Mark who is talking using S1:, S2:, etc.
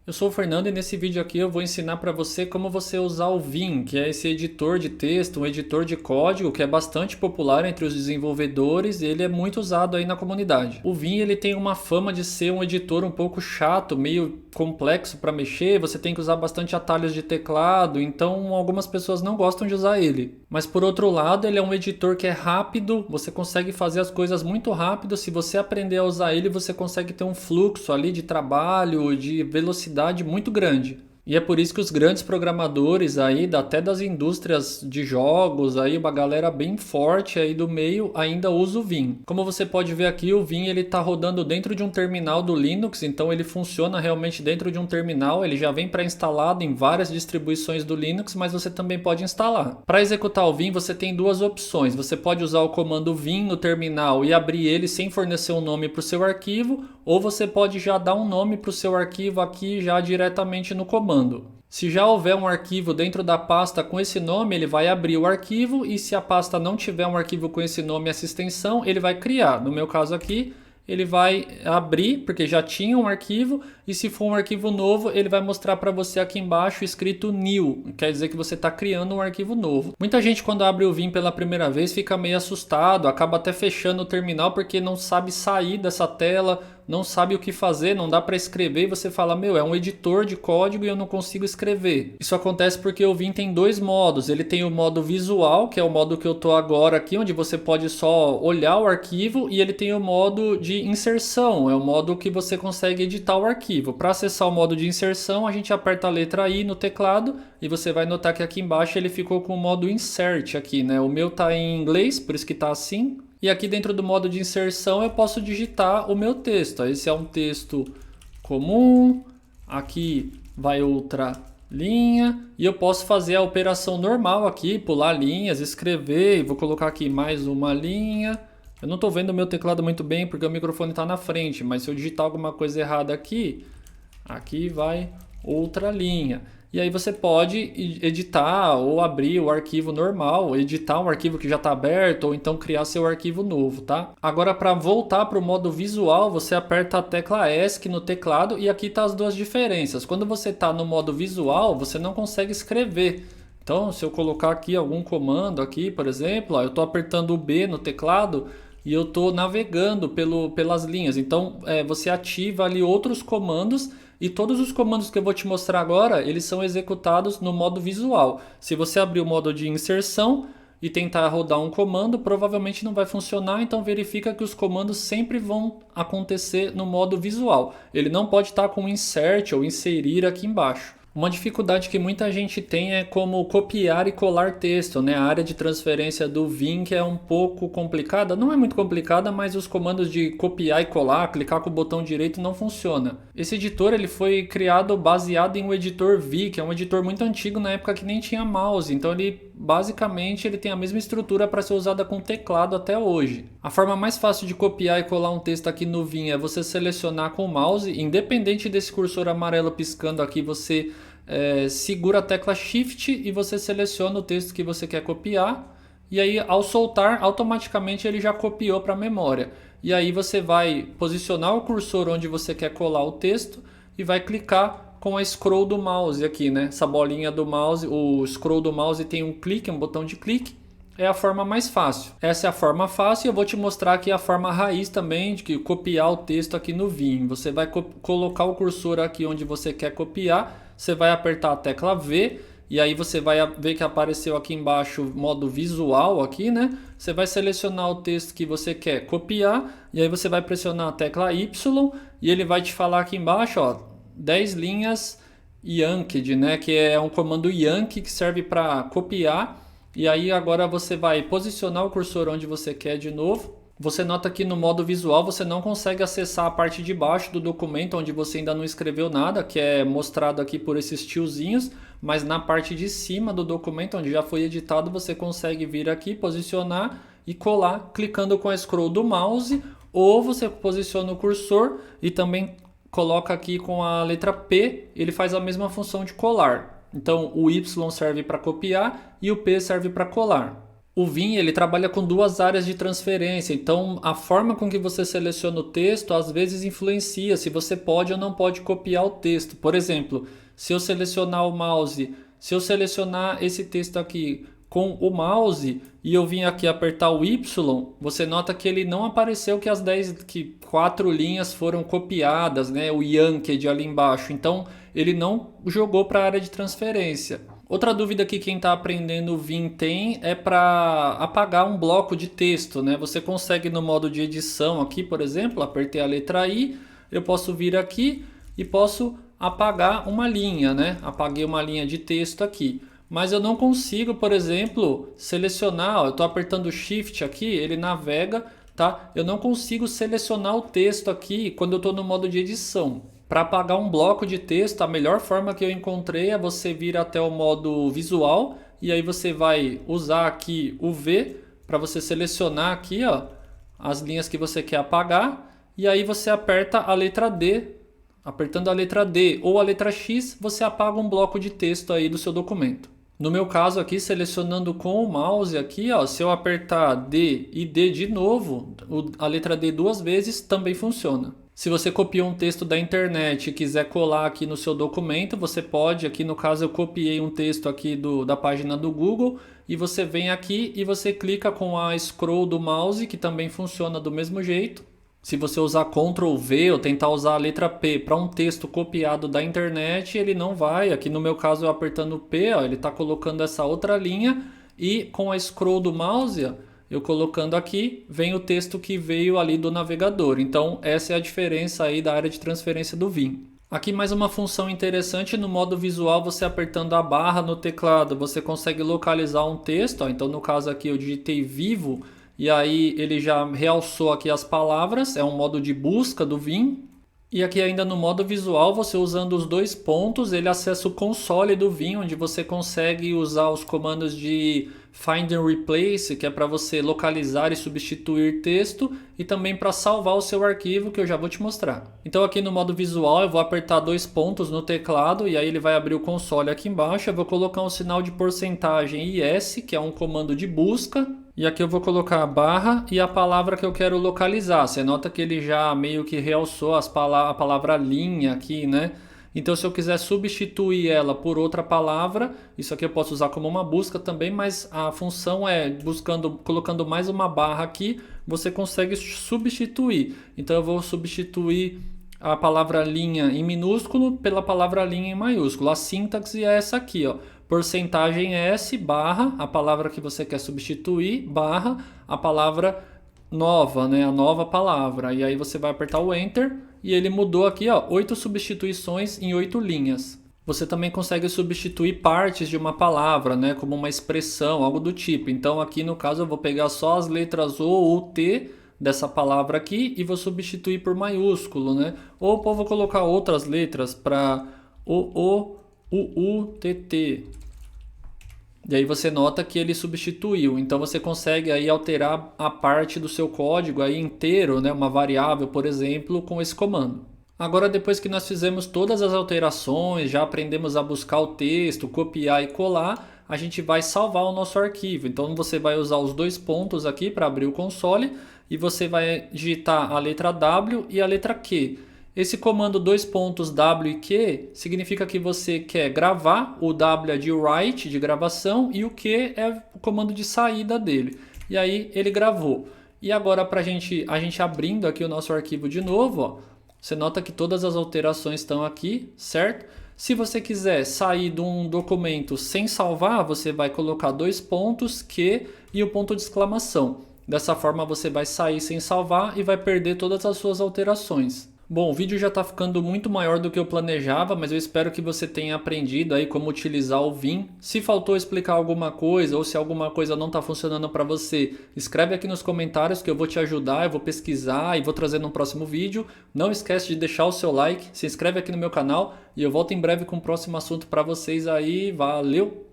S1: Eu sou o Fernando e nesse vídeo aqui eu vou ensinar para você como você usar o Vim, que é esse editor de texto, um editor de código que é bastante popular entre os desenvolvedores e ele é muito usado aí na comunidade. O Vim ele tem uma fama de ser um editor um pouco chato, meio complexo para mexer, você tem que usar bastante atalhos de teclado, então algumas pessoas não gostam de usar ele. Mas por outro lado, ele é um editor que é rápido, você consegue fazer as coisas muito rápido, se você aprender a usar ele, você consegue ter um fluxo ali de trabalho, de velocidade muito grande. E é por isso que os grandes programadores aí, até das indústrias de jogos, aí uma galera bem forte aí do meio ainda usa o Vim. Como você pode ver aqui, o Vim ele está rodando dentro de um terminal do Linux, então ele funciona realmente dentro de um terminal, ele já vem pré-instalado em várias distribuições do Linux, mas você também pode instalar. Para executar o Vim, você tem duas opções. Você pode usar o comando Vim no terminal e abrir ele sem fornecer um nome para o seu arquivo, ou você pode já dar um nome para o seu arquivo aqui já diretamente no comando. Se já houver um arquivo dentro da pasta com esse nome, ele vai abrir o arquivo e se a pasta não tiver um arquivo com esse nome e essa extensão, ele vai criar. No meu caso aqui, ele vai abrir, porque já tinha um arquivo, e se for um arquivo novo, ele vai mostrar para você aqui embaixo escrito new, quer dizer que você está criando um arquivo novo. Muita gente quando abre o Vim pela primeira vez fica meio assustado, acaba até fechando o terminal porque não sabe sair dessa tela, não sabe o que fazer, não dá para escrever e você fala, meu, é um editor de código e eu não consigo escrever. Isso acontece porque o Vim tem dois modos, ele tem o modo visual, que é o modo que eu estou agora aqui, onde você pode só olhar o arquivo, e ele tem o modo de inserção, é o modo que você consegue editar o arquivo. Para acessar o modo de inserção, a gente aperta a letra I no teclado e você vai notar que aqui embaixo ele ficou com o modo insert aqui, né? O meu tá em inglês, por isso que tá assim. E aqui dentro do modo de inserção eu posso digitar o meu texto. Esse é um texto comum, aqui vai outra linha e eu posso fazer a operação normal aqui, pular linhas, escrever, e vou colocar aqui mais uma linha. Eu não estou vendo o meu teclado muito bem porque o microfone está na frente, mas se eu digitar alguma coisa errada aqui, aqui vai outra linha. E aí você pode editar ou abrir o arquivo normal, editar um arquivo que já está aberto ou então criar seu arquivo novo, tá? Agora para voltar para o modo visual, você aperta a tecla ESC no teclado e aqui tá as duas diferenças. Quando você está no modo visual, você não consegue escrever. Então, se eu colocar aqui algum comando aqui, por exemplo, ó, eu estou apertando o B no teclado e eu estou navegando pelas linhas. Então, você ativa ali outros comandos e todos os comandos que eu vou te mostrar agora, eles são executados no modo visual. Se você abrir o modo de inserção e tentar rodar um comando, provavelmente não vai funcionar, então verifica que os comandos sempre vão acontecer no modo visual. Ele não pode estar com insert ou inserir aqui embaixo. Uma dificuldade que muita gente tem é como copiar e colar texto, né? A área de transferência do Vim que é um pouco complicada, não é muito complicada, mas os comandos de copiar e colar, clicar com o botão direito não funciona. Esse editor ele foi criado baseado em um editor V, que é um editor muito antigo na época que nem tinha mouse, então ele basicamente ele tem a mesma estrutura para ser usada com teclado até hoje. A forma mais fácil de copiar e colar um texto aqui no Vim é você selecionar com o mouse, independente desse cursor amarelo piscando aqui, você segura a tecla Shift e você seleciona o texto que você quer copiar. E aí, ao soltar, automaticamente ele já copiou para a memória. E aí você vai posicionar o cursor onde você quer colar o texto e vai clicar com a scroll do mouse aqui, né? Essa bolinha do mouse, o scroll do mouse tem um clique, um botão de clique. É a forma mais fácil. Essa é a forma fácil e eu vou te mostrar aqui a forma raiz também de copiar o texto aqui no Vim. Você vai colocar o cursor aqui onde você quer copiar, você vai apertar a tecla V e aí você vai ver que apareceu aqui embaixo o modo visual aqui, né? Você vai selecionar o texto que você quer copiar e aí você vai pressionar a tecla Y e ele vai te falar aqui embaixo, ó, 10 linhas Yanked, né? Que é um comando Yankee que serve para copiar. E aí agora você vai posicionar o cursor onde você quer de novo. Você nota que no modo visual você não consegue acessar a parte de baixo do documento onde você ainda não escreveu nada, que é mostrado aqui por esses tiozinhos, mas na parte de cima do documento onde já foi editado você consegue vir aqui, posicionar e colar clicando com a scroll do mouse, ou você posiciona o cursor e também coloca aqui com a letra P, ele faz a mesma função de colar. Então o Y serve para copiar e o P serve para colar. O Vim, ele trabalha com duas áreas de transferência, então a forma com que você seleciona o texto às vezes influencia se você pode ou não pode copiar o texto. Por exemplo, se eu selecionar o mouse, se eu selecionar esse texto aqui com o mouse e eu vim aqui apertar o Y, você nota que ele não apareceu que que 4 linhas foram copiadas, né? O Yanked ali embaixo. Então ele não jogou para a área de transferência. Outra dúvida que quem está aprendendo o Vim tem é para apagar um bloco de texto, né? Você consegue no modo de edição aqui, por exemplo, apertei a letra I, eu posso vir aqui e posso apagar uma linha, né? Apaguei uma linha de texto aqui. Mas eu não consigo, por exemplo, selecionar, ó, eu estou apertando o Shift aqui, ele navega, tá? Eu não consigo selecionar o texto aqui quando eu estou no modo de edição. Para apagar um bloco de texto, a melhor forma que eu encontrei é você vir até o modo visual e aí você vai usar aqui o V para você selecionar aqui, ó, as linhas que você quer apagar e aí você aperta a letra D. Apertando a letra D ou a letra X, você apaga um bloco de texto aí do seu documento. No meu caso aqui, selecionando com o mouse aqui, ó, se eu apertar D e D de novo, a letra D 2 vezes também funciona. Se você copiou um texto da internet e quiser colar aqui no seu documento, você pode, aqui no caso eu copiei um texto aqui da página do Google, e você vem aqui e você clica com a scroll do mouse, que também funciona do mesmo jeito. Se você usar Ctrl V ou tentar usar a letra P para um texto copiado da internet, ele não vai. Aqui no meu caso, eu apertando P, ó, ele está colocando essa outra linha e com a scroll do mouse, ó, eu colocando aqui, vem o texto que veio ali do navegador. Então, essa é a diferença aí da área de transferência do Vim. Aqui mais uma função interessante, no modo visual, você apertando a barra no teclado, você consegue localizar um texto. Ó, então, no caso aqui, eu digitei vivo. E aí ele já realçou aqui as palavras, é um modo de busca do Vim. E aqui ainda no modo visual, você usando os 2 pontos, ele acessa o console do Vim, onde você consegue usar os comandos de Find and Replace, que é para você localizar e substituir texto, e também para salvar o seu arquivo, que eu já vou te mostrar. Então aqui no modo visual eu vou apertar 2 pontos no teclado, e aí ele vai abrir o console aqui embaixo. Eu vou colocar um sinal de porcentagem IS, que é um comando de busca. E aqui eu vou colocar a barra e a palavra que eu quero localizar. Você nota que ele já meio que realçou a palavra linha aqui, né? Então se eu quiser substituir ela por outra palavra, isso aqui eu posso usar como uma busca também, mas a função é colocando mais uma barra aqui, você consegue substituir. Então eu vou substituir a palavra linha em minúsculo pela palavra linha em maiúsculo. A sintaxe é essa aqui, ó. Porcentagem S barra a palavra que você quer substituir barra a palavra nova, né? A nova palavra. E aí você vai apertar o Enter e ele mudou aqui, ó, 8 substituições em 8 linhas. Você também consegue substituir partes de uma palavra, né? Como uma expressão, algo do tipo. Então aqui no caso eu vou pegar só as letras O ou T dessa palavra aqui e vou substituir por maiúsculo, né? Ou vou colocar outras letras para O, U, T, T. E aí você nota que ele substituiu. Então você consegue aí alterar a parte do seu código aí inteiro, né? Uma variável, por exemplo, com esse comando. Agora, depois que nós fizemos todas as alterações, já aprendemos a buscar o texto, copiar e colar, a gente vai salvar o nosso arquivo. Então você vai usar os 2 pontos aqui para abrir o console e você vai digitar a letra W e a letra Q. Esse comando 2 pontos W e Q significa que você quer gravar, o W é de write, de gravação, e o Q é o comando de saída dele. E aí ele gravou. E agora a gente abrindo aqui o nosso arquivo de novo, ó, você nota que todas as alterações estão aqui, certo? Se você quiser sair de um documento sem salvar, você vai colocar 2 pontos, Q e o ponto de exclamação. Dessa forma você vai sair sem salvar e vai perder todas as suas alterações. Bom, o vídeo já está ficando muito maior do que eu planejava, mas eu espero que você tenha aprendido aí como utilizar o Vim. Se faltou explicar alguma coisa ou se alguma coisa não está funcionando para você, escreve aqui nos comentários que eu vou te ajudar, eu vou pesquisar e vou trazer no próximo vídeo. Não esquece de deixar o seu like, se inscreve aqui no meu canal e eu volto em breve com o próximo assunto para vocês aí. Valeu!